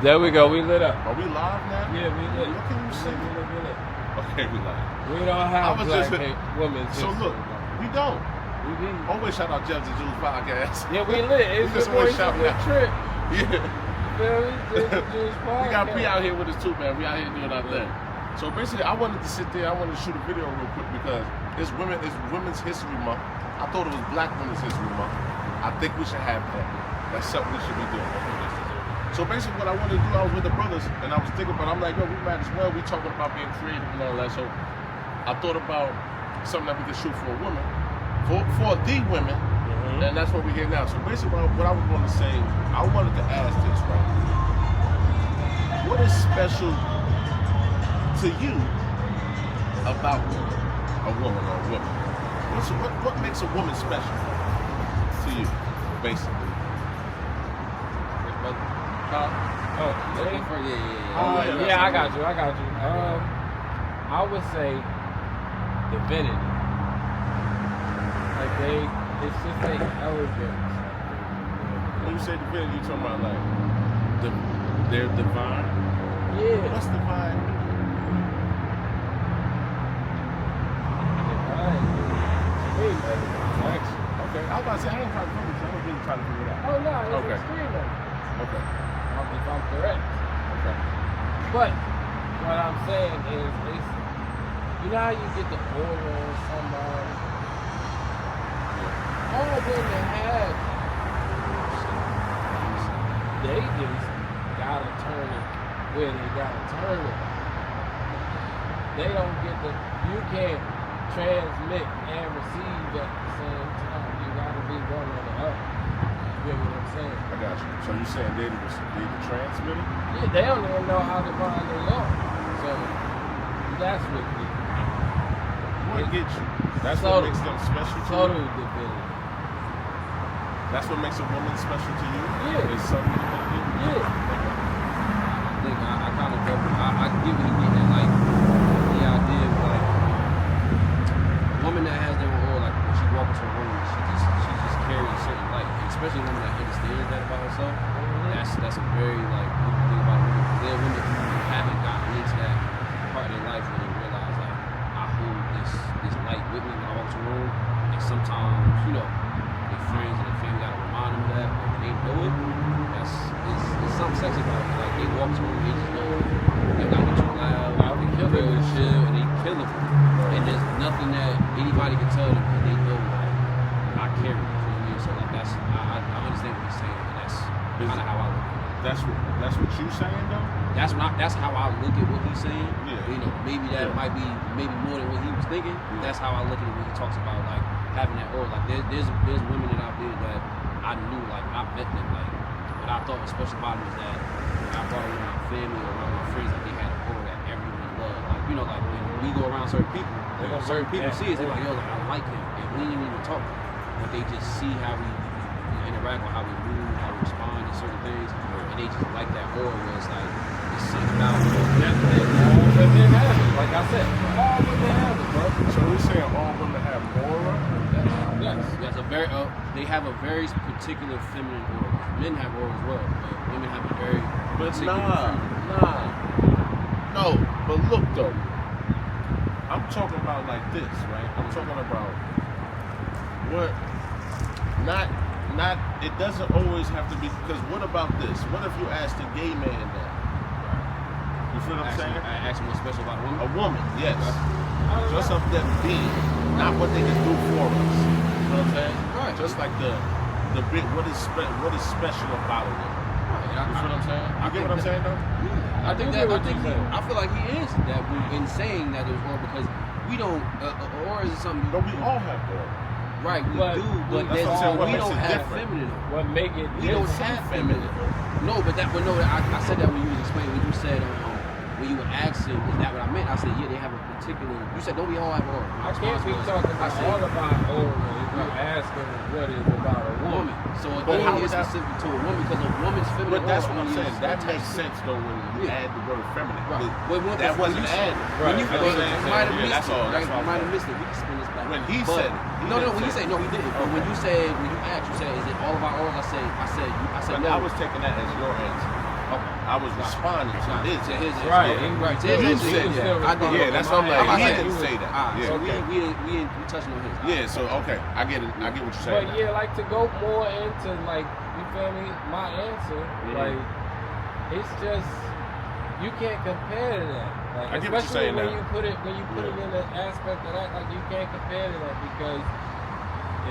There we go. We lit up. Are we live now? Yeah, we lit. What can you say? We lit. Okay, we live. We don't have black women's So history. look, we don't. We did. Always shout out Jeff the Jews podcast. Yeah, we lit. It's just a always shout out. trip. Yeah. Jews We got podcast. P out here with us too, man. We out here doing our thing. So basically, I wanted to sit there. I wanted to shoot a video real quick because it's Women's History Month. I thought it was Black Women's History Month. I think we should have that. That's something we should be doing. So basically, what I wanted to do, I was with the brothers, and I was thinking about. I'm like, yo, we might as well. We talking about being creative and all that. So I thought about something that we could shoot for a woman, for the women, and that's what we're here now. So basically, what I was going to say, I wanted to ask this, right? What is special to you about a woman or a woman? What makes a woman special to you, basically? Yeah, I got you. I would say divinity. Like it's just like elegance. When you say divinity, you talking about like they're divine? Yeah. What's divine? Okay, I was about to say, I ain't trying to figure it out. I was really trying to figure it out. Oh, no, it's Okay. extreme. Okay. If I'm correct. Okay. But what I'm saying is, it's, you know how you get the aura on somebody? All women have, they just gotta turn it where they gotta turn it. They don't get you can't transmit and receive at the same time. You gotta be one or the other. You get what I'm saying? I got you. So you saying they the transmitter? Yeah, they don't even know how divine they are. So that's what What gets you? That's Total. what makes them special to total you? divinity. That's what makes a woman special to you? Yeah. Is something divinity? Yeah. I think I kind of I get what you getting at, like the idea of like a woman that has their own aura, like when she walks into a room, she just carries a certain light, and especially a woman that understands that about herself. That's a very like beautiful thing about women. There are women who haven't gotten into that part of their life when they realize like I hold this light with me when I walk into a room, and sometimes their friends and their family gotta remind them of that, but when they know it, it's something sexy about it. Like they walk into a room, they just know they're not be too loud, they kill and chill, and they kill them. And there's nothing that anybody can tell them, and they know like I carry it. You know what I mean? So like I understand what he's saying, and that's kind of how I look at it. That's what you saying though? That's how I look at what he's saying. Yeah. Maybe that might be more than what he was thinking. Yeah. That's how I look at it when he talks about like having that aura. Like there's women that I've been that I knew, like I met them, like what I thought was special about them is that when I brought them around my family or around my friends, like they had an aura that everyone loved. Like like when we go around certain people see it, they're like, yo, like I like him, and we didn't even talk, but they just see how we interact or how we move, how we respond to certain things, and they just like that aura where it's like it's something about it. All women have it. Like I said, all women have it, bro. So we're saying all women have aura? Yes. That's a very they have a very particular feminine aura. Men have aura as well, but women have a very particular feminine. No, but look though. I'm talking about like this, right? I'm talking about what not it doesn't always have to be, because what about this? What if you asked a gay man that? You feel what I'm saying? I ask what's special about a woman. A woman, yes. Just of them being, not what they can do for us. You know what I'm saying? Right. Just like the big what is special about a woman. Right. You feel what I'm saying? You get what I'm saying though? I feel like he is that in saying that there's aura, because we don't aura is something. But we all have aura. Right, we do, but that's what I'm saying, what we makes don't it have different? feminine. What make it We don't have feminine. No, I said that when you was explaining, when you said when you were asking, is that what I meant? I said, yeah, they have a particular. You said, don't we all have aura? I can't be talking about all about aura if you asking what is about a woman. So But how it is is that specific to a woman, because a woman's feminine. But that's aura what I'm only saying. is That makes attached to- sense though when you add the word feminine. Right. That wasn't added. When you Right. might have Yeah, missed that's all. it. That's all. Might have missed it. We can spin this back. When he But- said it. No, when you say no, he didn't. But when you asked, you said, is it all of our auras? I said, But no. I was taking that as your answer. I was responding to his. Right. Right. Yeah, you said yeah. I did. Yeah, that's what I'm like. I He said- didn't say that. Yeah. So we touching on his. Yeah, so okay, I get it. I get what you're saying. But yeah, like to go more into like, you feel me? My answer, like, it's just you can't compare to that. Like, I get what you're especially saying when now. you put it in the aspect of that, like you can't compare to that because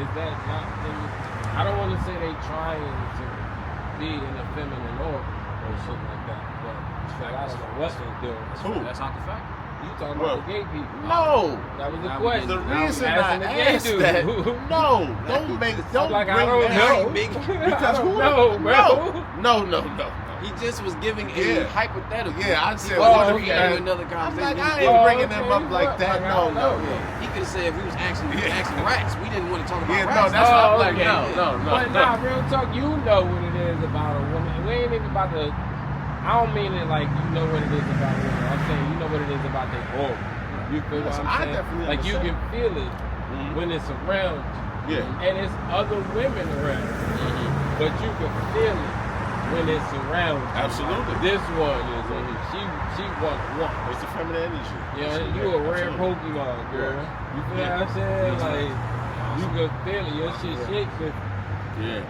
is that not? I don't want to say they trying to be in a feminine orbit or shit like that, but I don't know what they're doing. Who? That's not the fact. You talking Well, about the gay people? No. That was the Now we question. The Now we reason asking I the gay asked dude. that, no, don't I'm like, I bring don't that know. up. Big- Because I don't who? know, bro. No. He just was giving Yeah. a hypothetical. Yeah, I said, He oh, wasn't okay. creating another I'm conversation. like, I He ain't Oh, bringing them okay, up like that. I No. don't know. He could have said if we was asking Yeah. rats, we didn't want to talk about Yeah, no, rats. that's what I'm like. okay. No. But nah, real talk, you know what it is about a woman. We ain't even about to. I don't mean it like you know what it is about a woman. I'm saying you know what it is about their aura. You feel Yes, what I I'm saying? definitely Like you can understand. feel it when it's around you. Yeah. And it's other women around you. But you can feel it when it's around you. Absolutely. This one is she wants one. It's the feminine energy. Yeah, you a rare Pokemon, girl. You feel what I'm saying? Like you can feel it. Your shit shakes it. Yeah.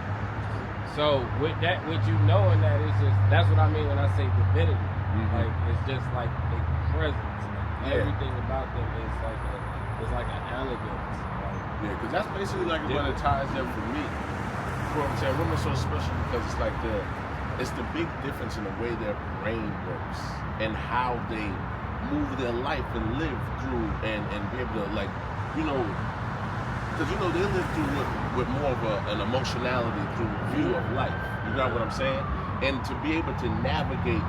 So with you knowing that, it's just that's what I mean when I say divinity. Like it's just like a presence. Like, everything about them is like an elegance. Like, Yeah, because that's basically like what it ties in for me. You know what I'm saying? Women are so special because it's like it's the big difference in the way their brain works and how they move their life and live through and be able to because they live through with more of an emotionality through view of life. You know what I'm saying? And to be able to navigate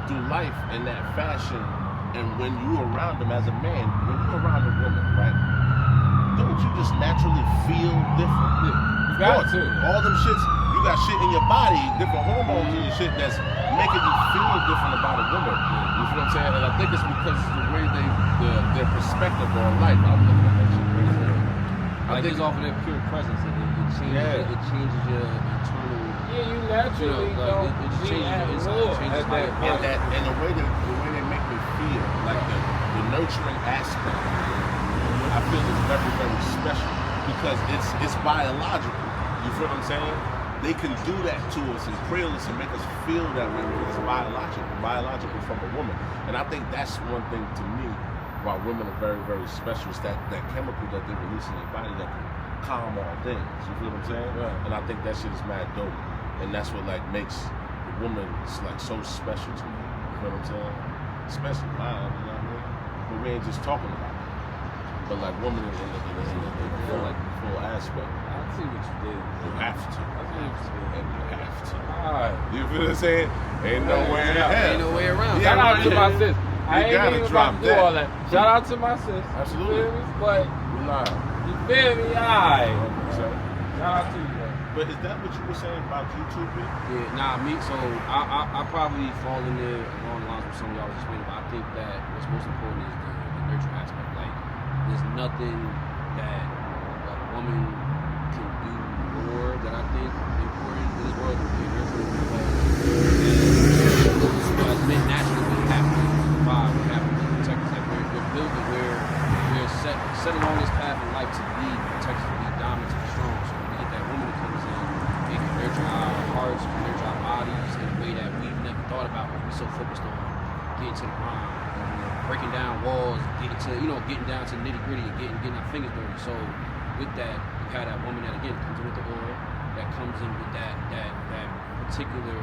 through life in that fashion, and when you're around them as a man, when you're around a woman, right? Don't you just naturally feel different? you got to. All them shits, you got shit in your body, different hormones and shit that's making you feel different about a woman. You feel what I'm saying? And I think it's because it's the way their perspective on life. I'm looking at that shit crazy. I think it's off of their pure presence. It changes your internal. Yeah, you naturally You know, don't like, it be changes at your inside, war changes at how that your point. And the way they make me feel, like the nurturing aspect, I feel is very, very special because it's biological. You feel what I'm saying? They can do that to us and cradle us and make us feel that way because it's biological from a woman. And I think that's one thing to me why women are very, very special. It's that chemical that they release in their body that can calm all things. You feel what I'm saying? Right. And I think that shit is mad dope. And that's what like makes the woman like so special to me. You feel what I'm saying? Especially mine, you know what I mean? But we ain't just talking about it. But like women in the full aspect. I see what you did. You have to. I see what you did. And you have to. Alright. You feel what I'm saying? Ain't no way in hell. Ain't no way around. Yeah, Shout out to my sis. You I ain't gotta even drop about to do that. all that. Shout out to my sis. Absolutely. You feel me? But We live. you feel me? Alright. 100%. Shout out to you, man. But is that what you were saying about YouTube? B? Yeah, nah, me. So I probably fall in there along the lines of some of y'all was explaining, but I think that what's most important is the nurture aspect. Like, there's nothing that a woman can do more that I think important in this world than be nurturing because as men naturally we have to survive, we have to be protectors. Like we're built, we're set along this path in life to be protectors, to be dominant, to be strong. So we get that woman that comes in, it can nurture our hearts, it can nurture our bodies in a way that we've never thought about. We're so focused on getting to the grind, breaking down walls, getting down to the nitty gritty and getting our fingers dirty. So with that, you have that woman that again comes in with the aura, that comes in with that particular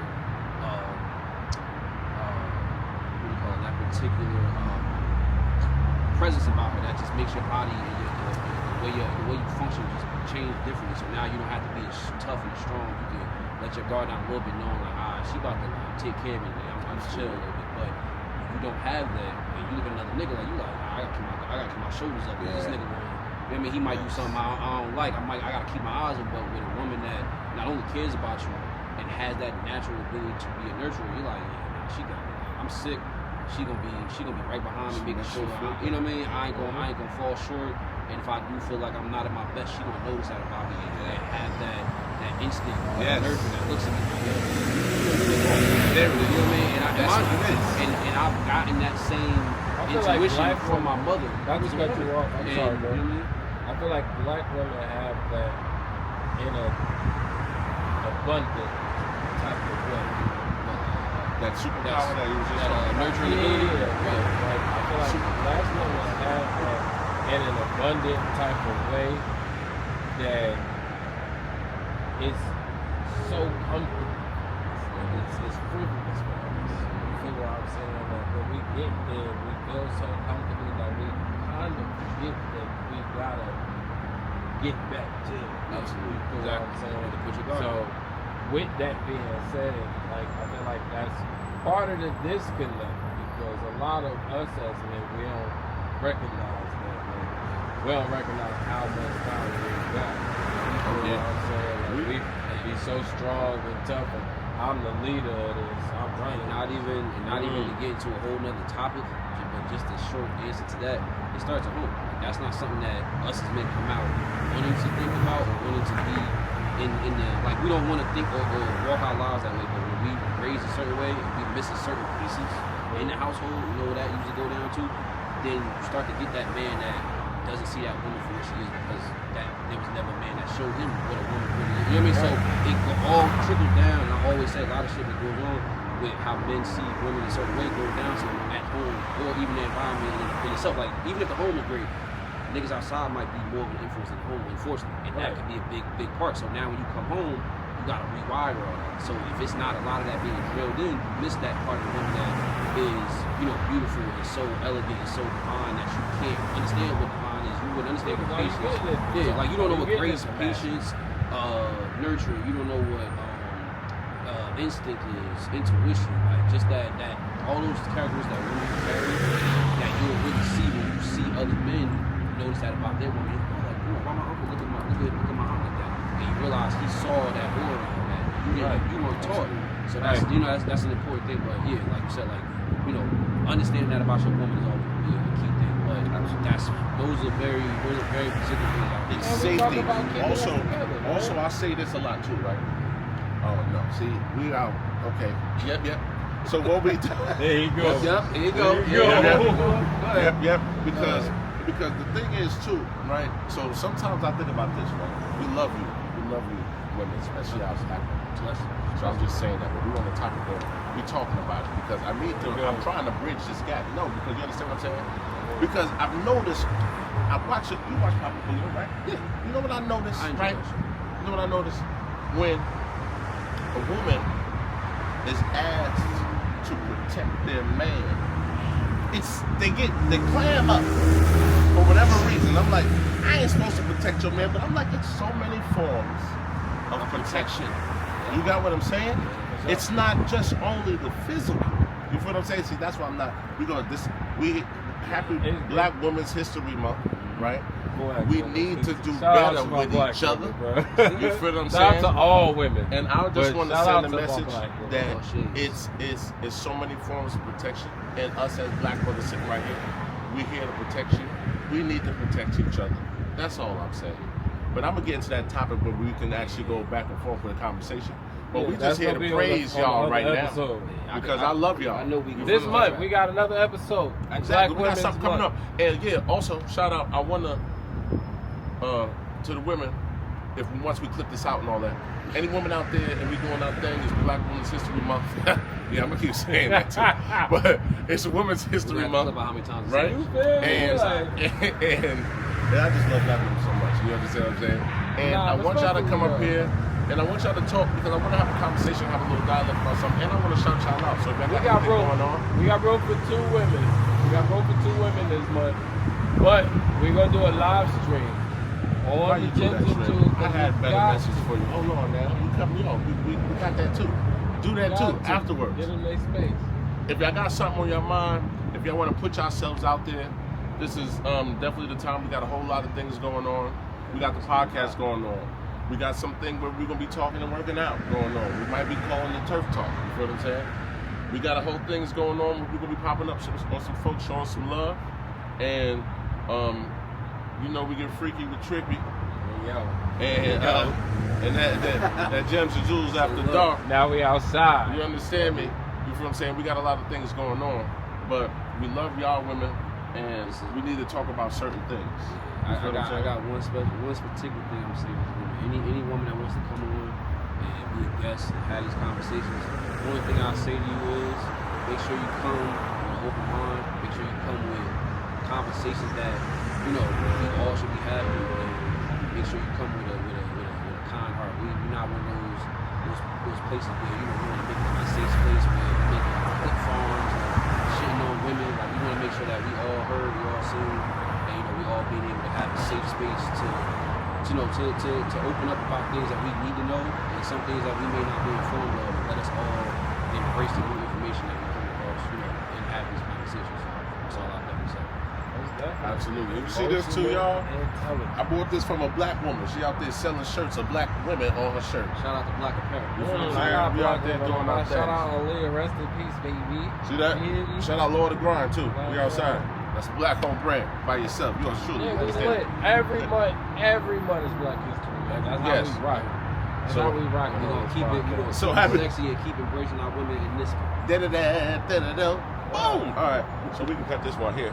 that particular presence about her that just makes your body and the way you function just change differently. So now you don't have to be as tough and strong. You can let your guard down a little bit, knowing like, she about to take care of me. I'm chill a little bit. But if you don't have that, and you look at another nigga like you like, I gotta keep my shoulders up. This nigga, you know what I mean, he might do something I don't like. I gotta keep my eyes open. But with a woman that not only cares about you and has that natural ability to be a nurturer, you're like, yeah, she got me. Like, I'm sick. She gonna be right behind me, making sure you know what I mean. I ain't gonna fall short. And if I do feel like I'm not at my best, she gonna notice that about me and have that instinct nurture that looks at me. There Very. You know what I mean? That's what it is. And I've gotten that same I feel like intuition black from my women- mother. Not to who's a cut you woman. off, I'm And, sorry, you bro. know what I mean? I feel like black women have that in a abundant type of way. That superpower that you was just talking about. nurturing Yeah, ability. like, I feel like black women have that in an abundant type of way that it's so comfortable. It's frivolous for us. You feel what I'm saying? Like when we get there, we feel so comfortable that we kind of forget that we gotta get back to it. Absolutely. You feel what I'm saying? Put your guard So, with that being said, like I feel like that's part of the disconnect because a lot of us as men, we don't recognize that. Like, we don't recognize how much power we got. You feel what I'm saying? Like, we be so strong and tough. And I'm the leader of this. I'm running. Not even to get into a whole nother topic, but just a short answer to that, it starts at home. Like, that's not something that us as men come out wanting to think about or wanting to be in the, like, we don't want to think or walk our lives that way, but when we raise a certain way and we miss a certain pieces in the household, you know what that usually go down to, then you start to get that man that doesn't see that woman for what she is because that there was never a man that showed him what a woman really is. You know what I mean? So it all trickles down, and I always say a lot of shit that goes on with how men see women a certain way goes down to at home or even the environment in itself. Like, even if the home is great, niggas outside might be more of an influence than home, unfortunately. And that could be a big part. So now when you come home, you gotta rewire all that. So if it's not a lot of that being drilled in, you miss that part of the woman that is, you know, beautiful and so elegant and so divine that you can't understand what divine is. You wouldn't understand what patience is. Yeah, like you don't know what grace, patience, nurturing, you don't know what instinct is, intuition, like just that all those characters that women carry that you'll really see when you see other men notice that about their woman. You're like, oh, why my uncle look at my aunt like that? And you realize he saw that aura that you weren't taught. So that's that's an important thing. But yeah, like you said, like, you know, understanding that about your woman is always gonna be a key thing. But those are very specific things. It's safety. Also, I say this a lot too, right? Oh no, see, we out. Okay, yep. So what we do? There you go. Yep, there you go. Yep. Because the thing is too, right? So sometimes I think about this, right? We love you, women, especially our black women. So I'm just saying that, but we on the topic of we talking about it because I'm trying to bridge this gap. No, because you understand what I'm saying? Because I've noticed. You watch Papa Baloo, right? Yeah. You know what I noticed, right? You know what I noticed when a woman is asked to protect their man, they clam up for whatever reason. I'm like, I ain't supposed to protect your man, but I'm like, it's so many forms of protection. You got what I'm saying? It's not just only the physical. You feel what I'm saying? See, that's why I'm not. Happy Black Women's History Month, right? We need to do better with each other. You feel what I'm saying? Shout out to all women. And I just want to send a message that Oh, it's so many forms of protection, and us as Black brothers sitting right here, we're here to protect you. We need to protect each other. That's all I'm saying. But I'm gonna get into that topic where we can actually go back and forth with a conversation. But we just here to praise y'all right now because I love y'all. I know we This month we got another episode. Exactly. We got something coming up. And yeah, also shout out. I wanna to the women, once we clip this out and all that. Any woman out there and we doing our thing, it's Black Women's History Month. Yeah, I'm gonna keep saying that too. But it's a Women's History Month, about how many times right? And I just love Black women so much. You understand what I'm saying? And I want y'all to come up here. And I want y'all to talk because I want to have a conversation, have a little dialogue about something, and I want to shout y'all out. So if y'all got anything going on, we got room for 2 women. We got room for 2 women this month, but we're gonna do a live stream. Why you do that, Shrimp? I had better message for you. Hold on now, you cut me off. We got that too. Do that too afterwards. Get in their space. If y'all got something on your mind, if y'all want to put yourselves out there, this is definitely the time. We got a whole lot of things going on. We got the podcast going on. We got something where we're going to be talking and working out going on. We might be calling it Turf Talk, you feel what I'm saying? We got a whole things going on. We're going to be popping up on some folks showing some love. And, you know, we get freaky with Trippy. And that Gems and Jewels after dark. Now we outside. You understand me? You feel what I'm saying? We got a lot of things going on, but we love y'all women, and we need to talk about certain things. I got one particular thing I'm saying to women. Any woman that wants to come on and be a guest and have these conversations, the only thing I'll say to you is make sure you come with an open mind. Make sure you come with conversations that we all should be having. And make sure you come with a kind heart. We're not one of those places where we want to make it a safe place where we make put farms and shitting on women. Like we want to make sure that we all heard, we all seen, and we all being able to have a safe space to open up about things that we need to know and some things that we may not be informed of. Let us all embrace the new information that we come across, and have these conversations. That's all I've ever said. Absolutely. You see this too, y'all? I bought this from a black woman. She out there selling shirts of black women on her shirt. Shout out to Black Apparel. We out there doing our thing. Shout out Aaliyah, rest in peace, baby. See that? Shout out Lord of Grind too. We outside. That's a black owned brand by yourself. Yours truly. Yeah, we lit. Every month is Black History, man. That's how we rock. That's how we rock. We're gonna keep it. We're gonna so keep it sexy and keep embracing our women in this. Boom. All right. So we can cut this one here.